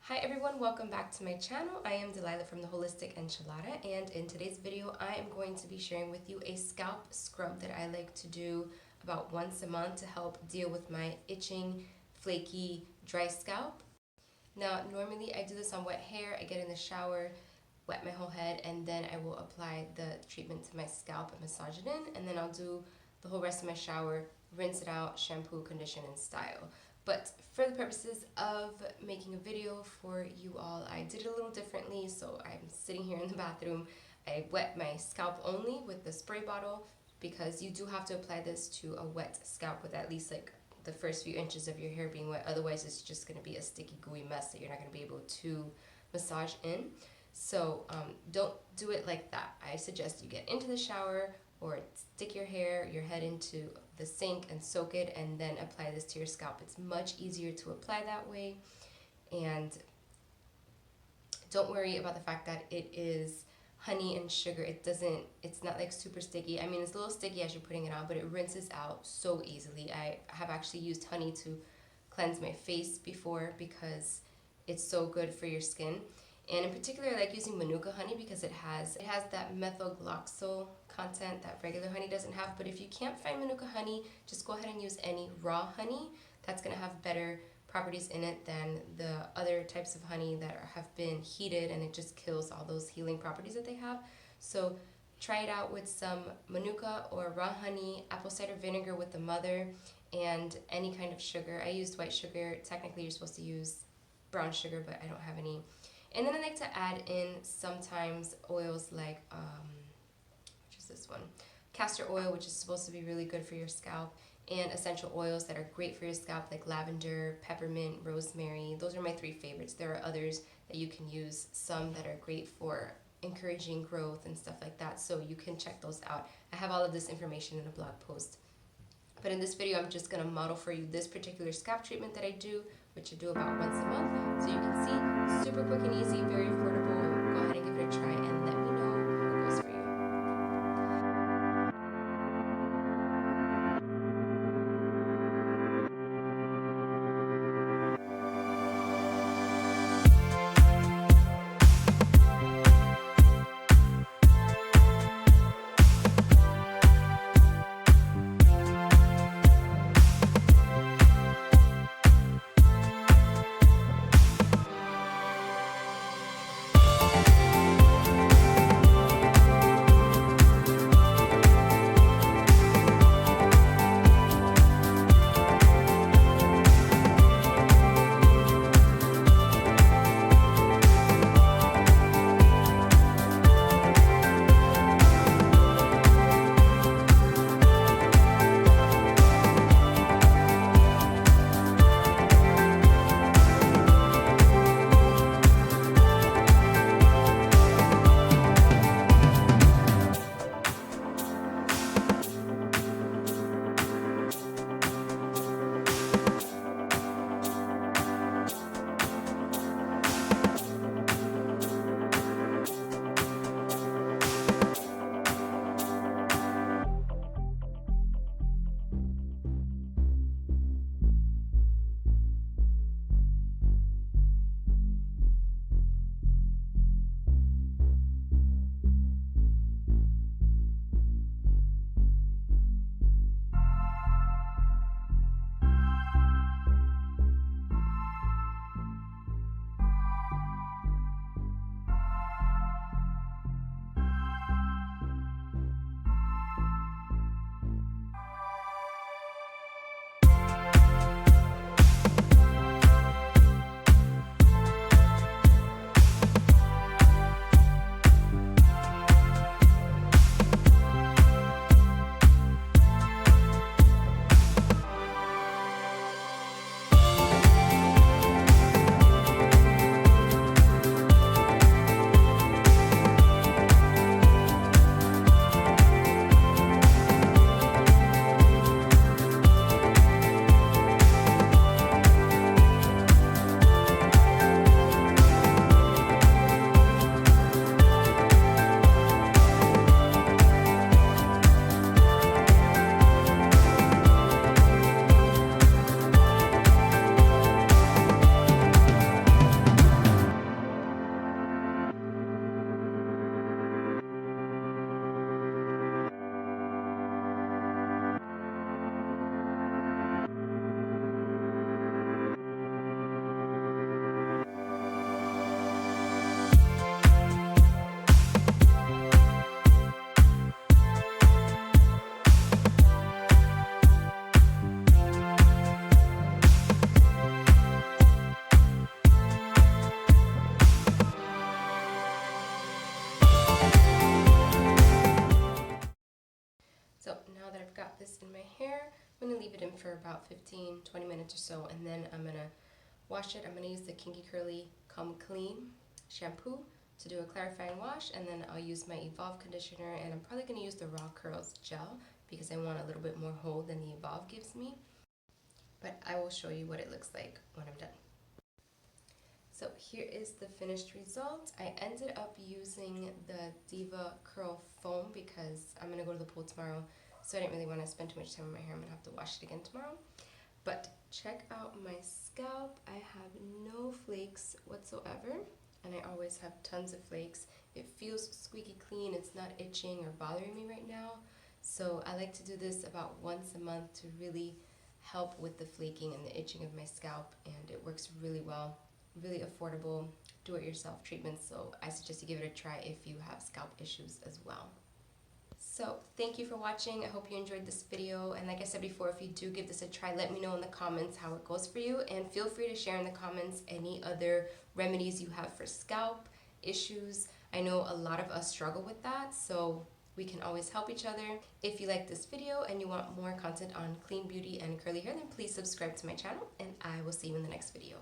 Hi everyone, welcome back to my channel. I am Delilah from the Holistic Enchilada, and in today's video I am going to be sharing with you a scalp scrub that I like to do about once a month to help deal with my itching, flaky, dry scalp. Now normally I do this on wet hair. I get in the shower, wet my whole head, and then I will apply the treatment to my scalp and massage it in, and then I'll do the whole rest of my shower, rinse it out, shampoo, condition, and style. But for the purposes of making a video for you all, I did it a little differently. So I'm sitting here in the bathroom. I wet my scalp only with the spray bottle because you do have to apply this to a wet scalp with at least like the first few inches of your hair being wet. Otherwise, it's just going to be a sticky, gooey mess that you're not going to be able to massage in. So don't do it like that. I suggest you get into the shower or stick your head into the sink and soak it and then apply this to your scalp. It's much easier to apply that way, and don't worry about the fact that it is honey and sugar. It's not like super sticky. I mean, it's a little sticky as you're putting it on, but it rinses out so easily. I have actually used honey to cleanse my face before because it's so good for your skin. And in particular, I like using manuka honey because it has that methylglyoxal content that regular honey doesn't have. But if you can't find manuka honey, just go ahead and use any raw honey. That's going to have better properties in it than the other types of honey that have been heated, and it just kills all those healing properties that they have. So try it out with some manuka or raw honey, apple cider vinegar with the mother, and any kind of sugar. I used white sugar. Technically, you're supposed to use brown sugar, but I don't have any. And then I like to add in sometimes oils like, which is this one? Castor oil, which is supposed to be really good for your scalp, and essential oils that are great for your scalp like lavender, peppermint, rosemary. Those are my three favorites. There are others that you can use, some that are great for encouraging growth and stuff like that, so you can check those out. I have all of this information in a blog post. But in this video, I'm just going to model for you this particular scalp treatment that I do, which I do about once a month. So you can see, super quick and easy, very affordable. Go ahead and give it a try and let me know how it goes for you. So now that I've got this in my hair, I'm going to leave it in for about 15-20 minutes or so, and then I'm going to wash it. I'm going to use the Kinky Curly Come Clean shampoo to do a clarifying wash, and then I'll use my Evolve conditioner, and I'm probably going to use the Raw Curls gel because I want a little bit more hold than the Evolve gives me. But I will show you what it looks like when I'm done. So here is the finished result. I ended up using the Diva Curl Foam because I'm going to go to the pool tomorrow, so I didn't really want to spend too much time on my hair. I'm going to have to wash it again tomorrow. But check out my scalp. I have no flakes whatsoever, and I always have tons of flakes. It feels squeaky clean. It's not itching or bothering me right now. So I like to do this about once a month to really help with the flaking and the itching of my scalp, and it works really well. Really affordable do-it-yourself treatment, so I suggest you give it a try if you have scalp issues as well. So thank you for watching. I hope you enjoyed this video, and like I said before, if you do give this a try, let me know in the comments how it goes for you, and feel free to share in the comments any other remedies you have for scalp issues. I know a lot of us struggle with that, so we can always help each other. If you like this video and you want more content on clean beauty and curly hair, then please subscribe to my channel, and I will see you in the next video.